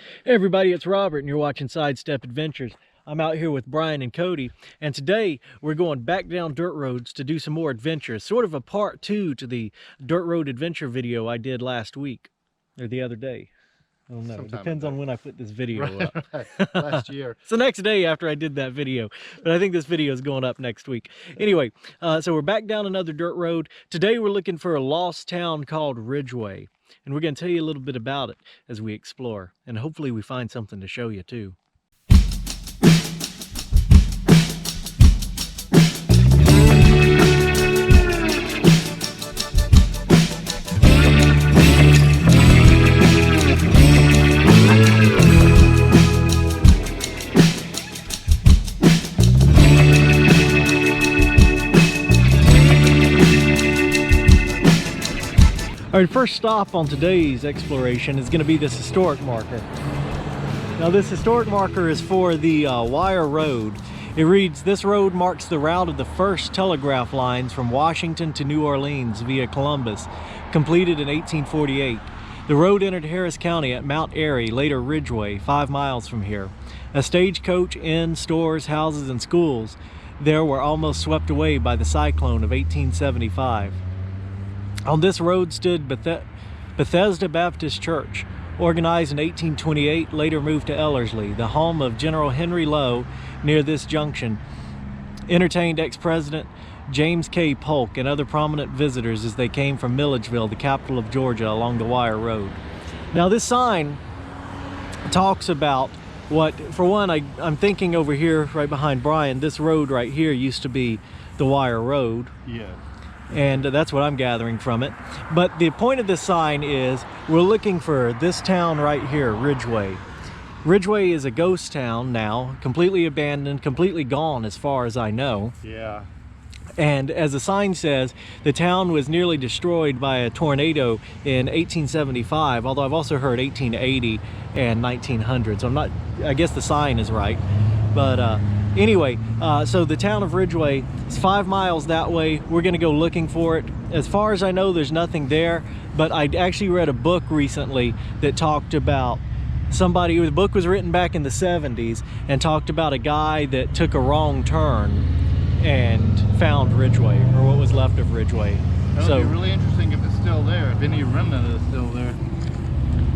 Hey everybody, it's Robert and you're watching Sidestep Adventures. I'm out here with Brian and Cody, and today we're going back down dirt roads to do some more adventures. Sort of a part 2 to the dirt road adventure video I did last week, or the other day. I don't know, it depends on when I put this video up. Right. Last year. It's the next day after I did that video, but I think this video is going up next week. Anyway, so we're back down another dirt road. Today we're looking for a lost town called Ridgeway, and we're going to tell you a little bit about it as we explore, and hopefully we find something to show you too. All right, first stop on today's exploration is going to be this historic marker. Now this historic marker is for the Wire Road. It reads, "This road marks the route of the first telegraph lines from Washington to New Orleans via Columbus, completed in 1848. The road entered Harris County at Mount Airy, later Ridgeway, 5 miles from here. A stagecoach, inn, stores, houses, and schools there were almost swept away by the cyclone of 1875. On this road stood Bethesda Baptist Church, organized in 1828, later moved to Ellerslie, the home of General Henry Lowe. Near this junction, entertained ex-president James K. Polk and other prominent visitors as they came from Milledgeville, the capital of Georgia, along the Wire Road." Now this sign talks about what, for one, I'm thinking over here right behind Brian, this road right here used to be the Wire Road. Yeah. And that's what I'm gathering from it. But the point of this sign is we're looking for this town right here, Ridgeway. Ridgeway is a ghost town now, completely abandoned, completely gone as far as I know. Yeah. And as the sign says, the town was nearly destroyed by a tornado in 1875, although I've also heard 1880 and 1900. So I guess the sign is right. But anyway, so the town of Ridgeway is 5 miles that way. We're gonna go looking for it. As far as I know, there's nothing there, but I actually read a book recently that talked about somebody, the book was written back in the 70s, and talked about a guy that took a wrong turn and found Ridgeway, or what was left of Ridgeway. That'll be really interesting if it's still there, if any remnant is still there.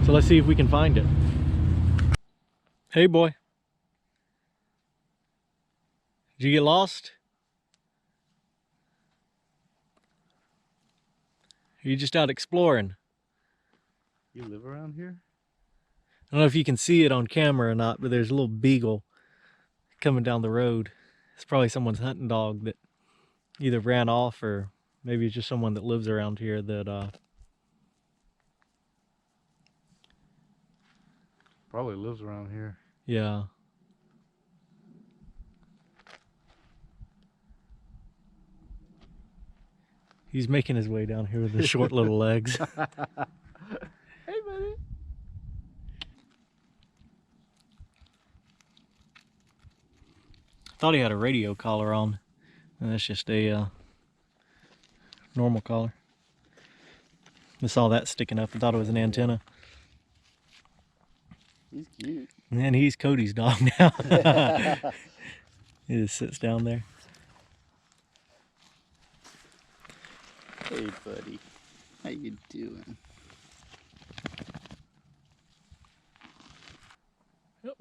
So let's see if we can find it. Hey boy. Did you get lost? Are you just out exploring? You live around here? I don't know if you can see it on camera or not, but there's a little beagle coming down the road. It's probably someone's hunting dog that either ran off, or maybe it's just someone that lives around here that Probably lives around here. yeah. He's making his way down here with his short little legs. Hey, buddy. Thought he had a radio collar on, and that's just a normal collar. I saw that sticking up and thought it was an antenna. He's cute. And he's Cody's dog now. He just sits down there. Hey, buddy. How you doing?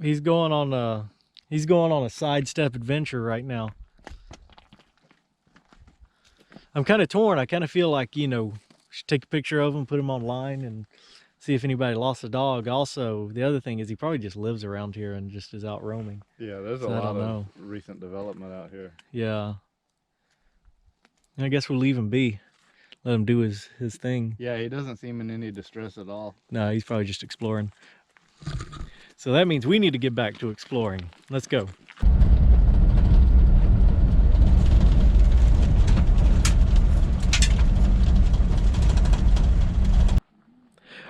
He's going on a sidestep adventure right now. I'm kind of torn. I kind of feel like, you know, should take a picture of him, put him online, and see if anybody lost a dog. Also, the other thing is he probably just lives around here and just is out roaming. Yeah, there's a lot of recent development out here. Yeah. And I guess we'll leave him be. Let him do his thing. Yeah, he doesn't seem in any distress at all. No, he's probably just exploring. So that means we need to get back to exploring. Let's go.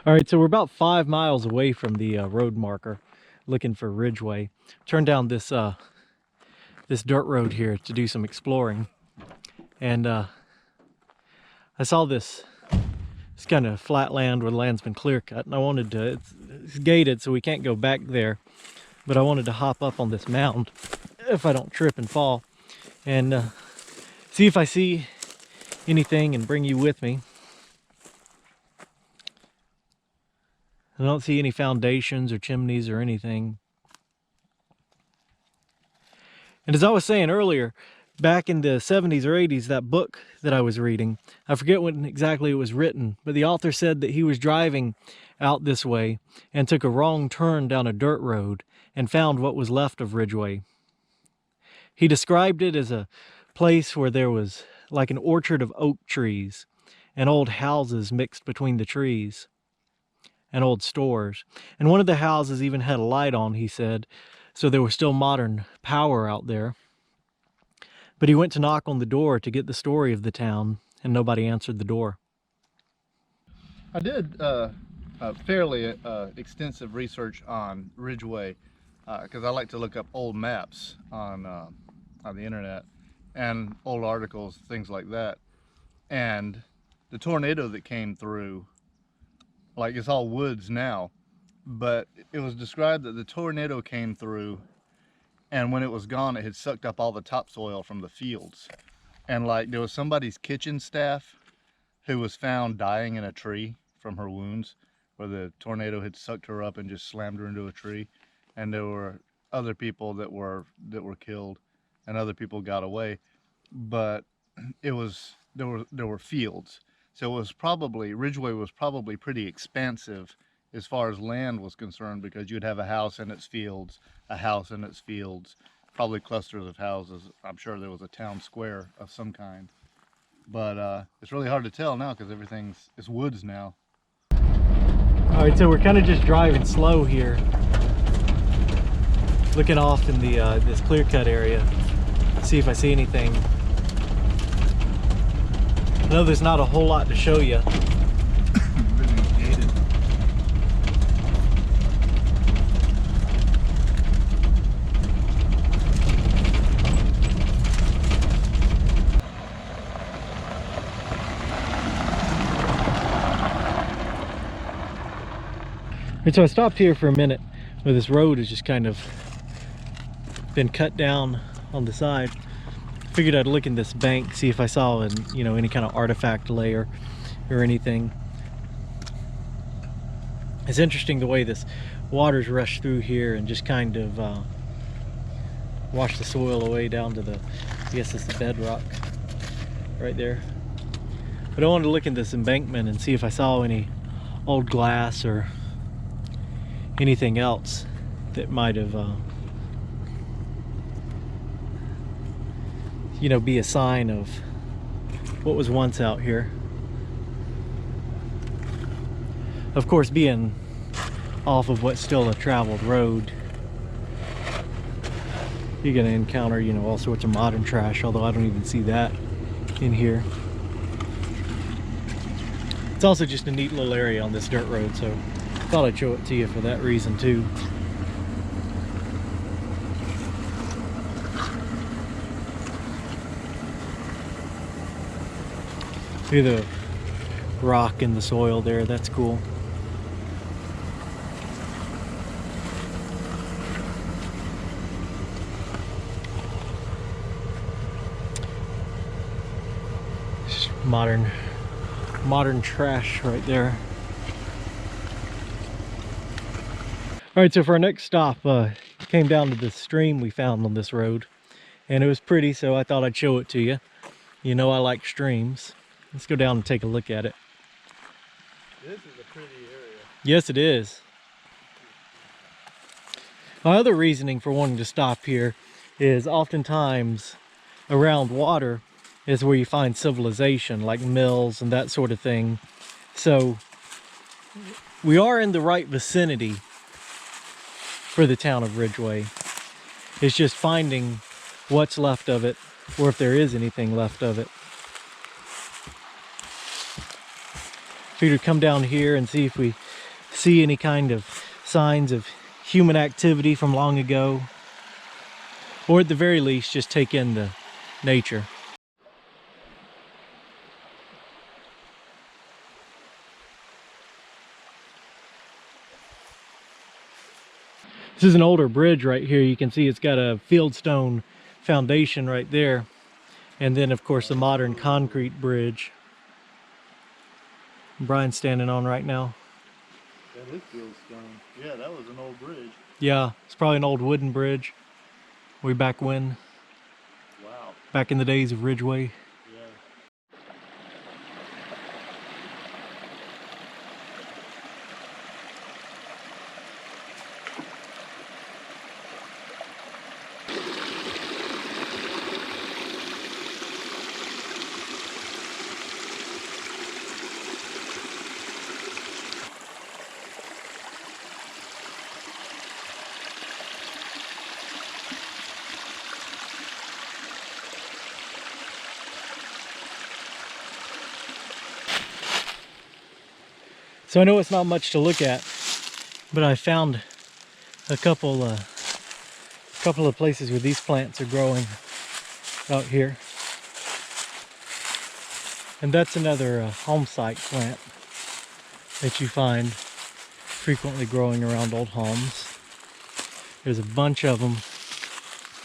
All right, so we're about 5 miles away from the road marker, looking for Ridgeway. Turn down this this dirt road here to do some exploring, and I saw this kind of flat land where the land's been clear cut, and I wanted to it's gated, so we can't go back there. But I wanted to hop up on this mound if I don't trip and fall, and see if I see anything and bring you with me. I don't see any foundations or chimneys or anything. And as I was saying earlier, back in the 70s or 80s, that book that I was reading, I forget when exactly it was written, but the author said that he was driving out this way and took a wrong turn down a dirt road and found what was left of Ridgeway. He described it as a place where there was like an orchard of oak trees and old houses mixed between the trees and old stores. And one of the houses even had a light on, he said, so there was still modern power out there. But he went to knock on the door to get the story of the town, and nobody answered the door. I did fairly extensive research on Ridgeway because I like to look up old maps on the internet and old articles, things like that. And the tornado that came through, like, it's all woods now, but it was described that the tornado came through, and when it was gone, it had sucked up all the topsoil from the fields. And like, there was somebody's kitchen staff who was found dying in a tree from her wounds, where the tornado had sucked her up and just slammed her into a tree. And there were other people that were killed, and other people got away. But it was, there were fields. So it was probably, Ridgeway was probably pretty expansive as far as land was concerned, because you'd have a house in its fields, a house in its fields, probably clusters of houses. I'm sure there was a town square of some kind. But it's really hard to tell now because it's woods now. All right, so we're kind of just driving slow here, looking off in the this clear-cut area, see if I see anything. I know there's not a whole lot to show you. Everything's gated. And so I stopped here for a minute where this road has just kind of been cut down on the side. Figured I'd look in this bank, see if I saw any kind of artifact layer or anything. It's interesting the way this water's rushed through here and just kind of washed the soil away down to I guess it's the bedrock right there. But I wanted to look in this embankment and see if I saw any old glass or anything else that might have be a sign of what was once out here. Of course, being off of what's still a traveled road, you're gonna encounter all sorts of modern trash, although I don't even see that in here. It's also just a neat little area on this dirt road, so I thought I'd show it to you for that reason too. See the rock in the soil there, that's cool. Just modern trash right there. All right, so for our next stop, came down to this stream we found on this road, and it was pretty, so I thought I'd show it to you. You know I like streams. Let's go down and take a look at it. This is a pretty area. Yes, it is. My other reasoning for wanting to stop here is oftentimes around water is where you find civilization, like mills and that sort of thing. So we are in the right vicinity for the town of Ridgeway. It's just finding what's left of it, or if there is anything left of it. Figured come down here and see if we see any kind of signs of human activity from long ago, or at the very least just take in the nature. This is an older bridge right here. You can see it's got a fieldstone foundation right there. And then of course the modern concrete bridge Brian's standing on right now. That is fieldstone. Yeah, that was an old bridge. Yeah, it's probably an old wooden bridge. Way back when. Wow. Back in the days of Ridgeway. Yeah. So I know it's not much to look at, but I found a couple of places where these plants are growing out here. And that's another homesite plant that you find frequently growing around old homes. There's a bunch of them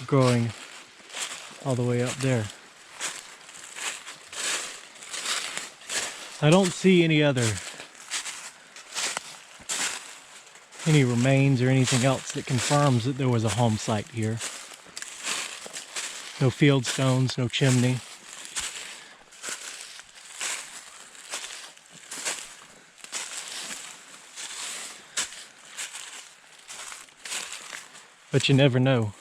growing all the way up there. I don't see any remains or anything else that confirms that there was a home site here. No field stones, no chimney. But you never know.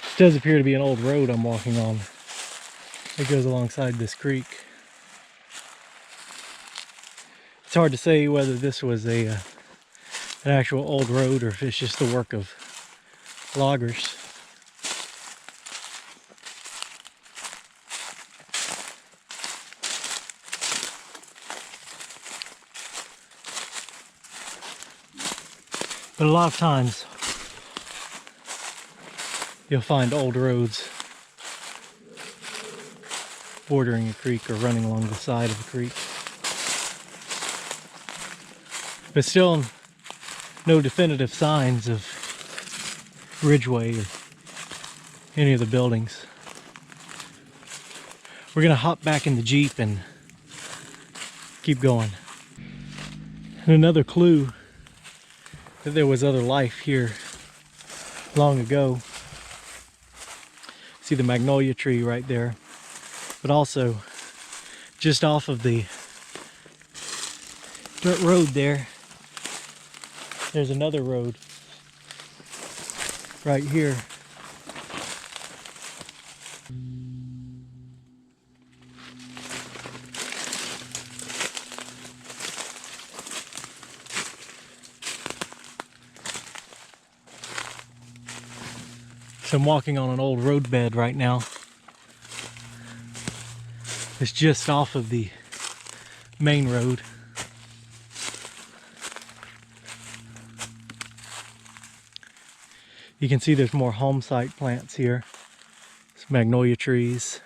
This does appear to be an old road I'm walking on. It goes alongside this creek. It's hard to say whether this was an actual old road or if it's just the work of loggers. But a lot of times you'll find old roads bordering a creek or running along the side of a creek. But still no definitive signs of Ridgeway or any of the buildings. We're gonna hop back in the Jeep and keep going. And another clue that there was other life here long ago. See the magnolia tree right there, but also just off of the dirt road there's another road right here. So I'm walking on an old road bed right now. It's just off of the main road. You can see there's more home site plants here. Some magnolia trees.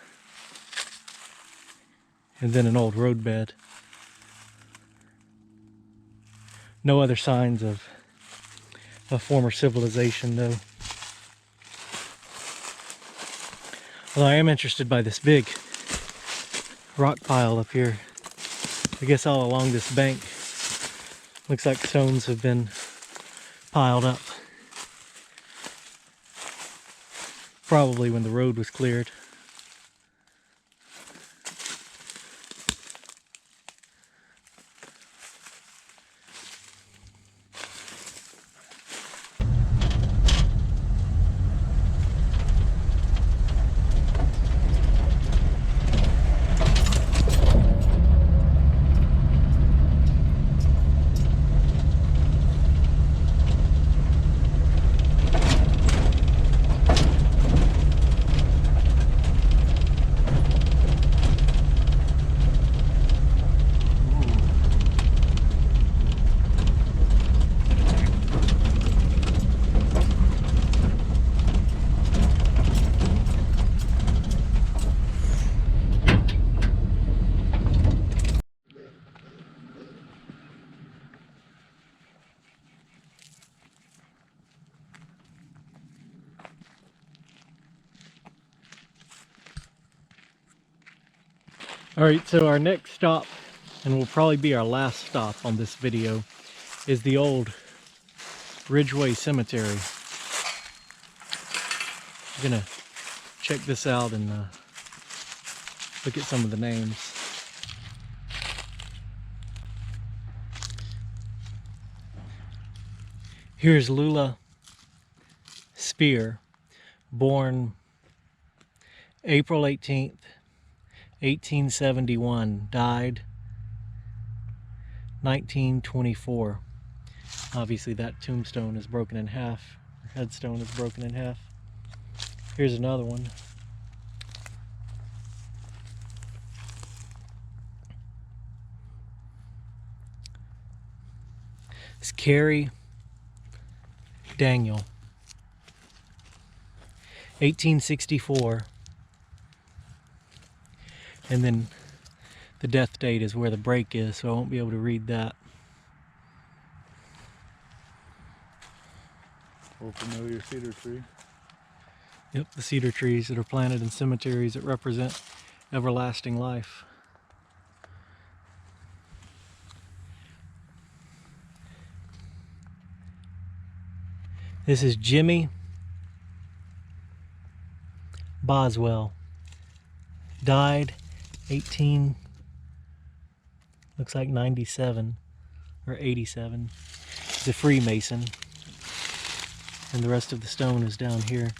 And then an old road bed. No other signs of a former civilization though. Although I am interested by this big rock pile up here. I guess all along this bank. Looks like stones have been piled up. Probably when the road was cleared. All right, so our next stop, and will probably be our last stop on this video, is the old Ridgeway Cemetery. I'm gonna check this out and look at some of the names. Here's Lula Spear, born April 18th, 1871, died 1924. Obviously that tombstone is broken in half, or headstone is broken in half. Here's another one. It's Carrie Daniel, 1864. And then the death date is where the break is, so I won't be able to read that. Old familiar cedar tree. Yep, the cedar trees that are planted in cemeteries that represent everlasting life. This is Jimmy Boswell. Died 18, looks like 97 or 87. He's a Freemason. And the rest of the stone is down here.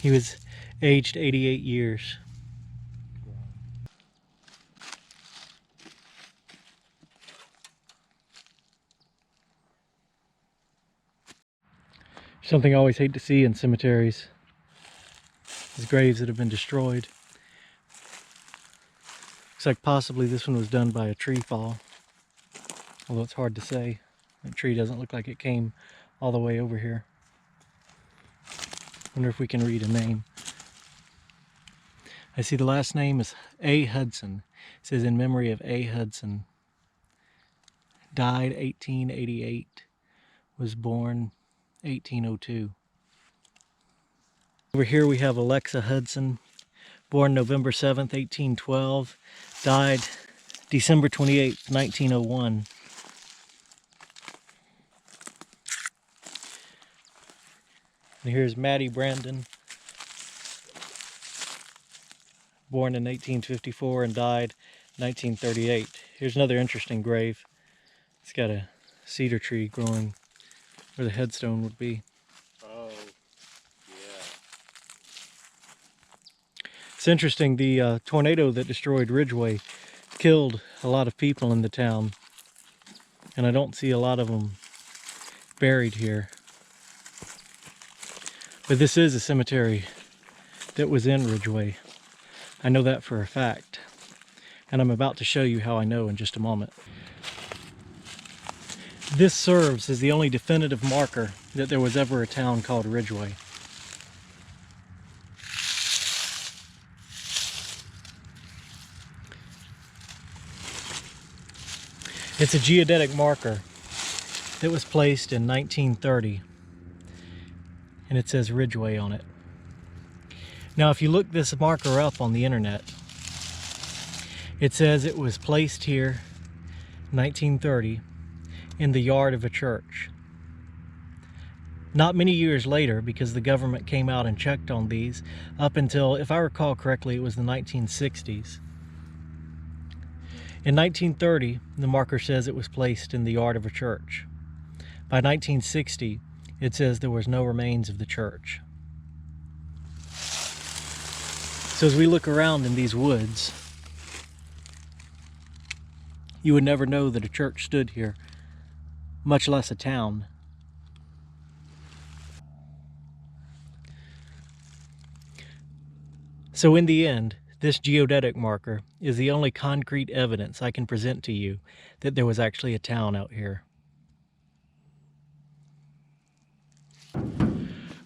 He was aged 88 years. Something I always hate to see in cemeteries is graves that have been destroyed. Looks like possibly this one was done by a tree fall, although it's hard to say. That tree doesn't look like it came all the way over here. Wonder if we can read a name. I see the last name is A. Hudson. It says in memory of A. Hudson. Died 1888. Was born 1802. Over here we have Alexa Hudson, born November 7th, 1812, died December 28th, 1901. And here's Maddie Brandon, born in 1854 and died 1938. Here's another interesting grave. It's got a cedar tree growing where the headstone would be. Oh, yeah. It's interesting, the tornado that destroyed Ridgeway killed a lot of people in the town, and I don't see a lot of them buried here. But this is a cemetery that was in Ridgeway. I know that for a fact, and I'm about to show you how I know in just a moment. This serves as the only definitive marker that there was ever a town called Ridgeway. It's a geodetic marker that was placed in 1930, and it says Ridgeway on it. Now if you look this marker up on the internet, it says it was placed here 1930 in the yard of a church. Not many years later, because the government came out and checked on these up until, if I recall correctly, it was the 1960s. In 1930, the marker says it was placed in the yard of a church. By 1960, it says there was no remains of the church. So as we look around in these woods, you would never know that a church stood here, much less a town. So in the end, this geodetic marker is the only concrete evidence I can present to you that there was actually a town out here.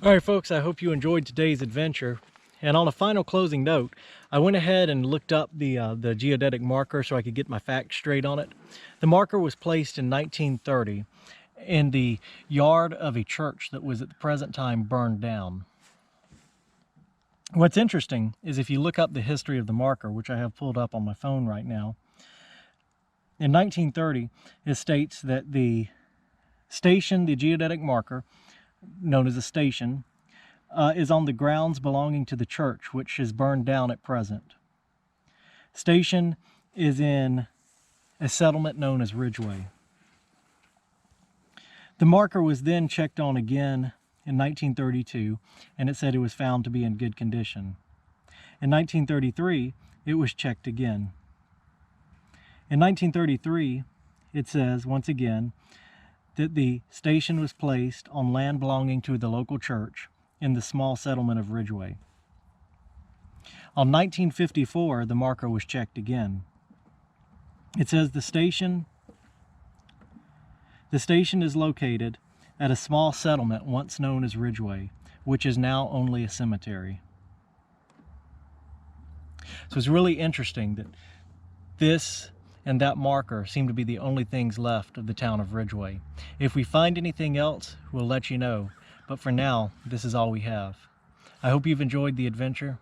Alright folks, I hope you enjoyed today's adventure. And on a final closing note, I went ahead and looked up the geodetic marker so I could get my facts straight on it. The marker was placed in 1930 in the yard of a church that was at the present time burned down. What's interesting is if you look up the history of the marker, which I have pulled up on my phone right now, in 1930, it states that the station, the geodetic marker, known as a station, is on the grounds belonging to the church, which is burned down at present. Station is in a settlement known as Ridgeway. The marker was then checked on again in 1932, and it said it was found to be in good condition. In 1933, it was checked again. In 1933, it says, once again, that the station was placed on land belonging to the local church in the small settlement of Ridgeway. On 1954, the marker was checked again. It says the station is located at a small settlement once known as Ridgeway, which is now only a cemetery. So it's really interesting that this and that marker seem to be the only things left of the town of Ridgeway. If we find anything else, we'll let you know, but for now, this is all we have. I hope you've enjoyed the adventure,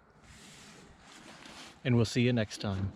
and we'll see you next time.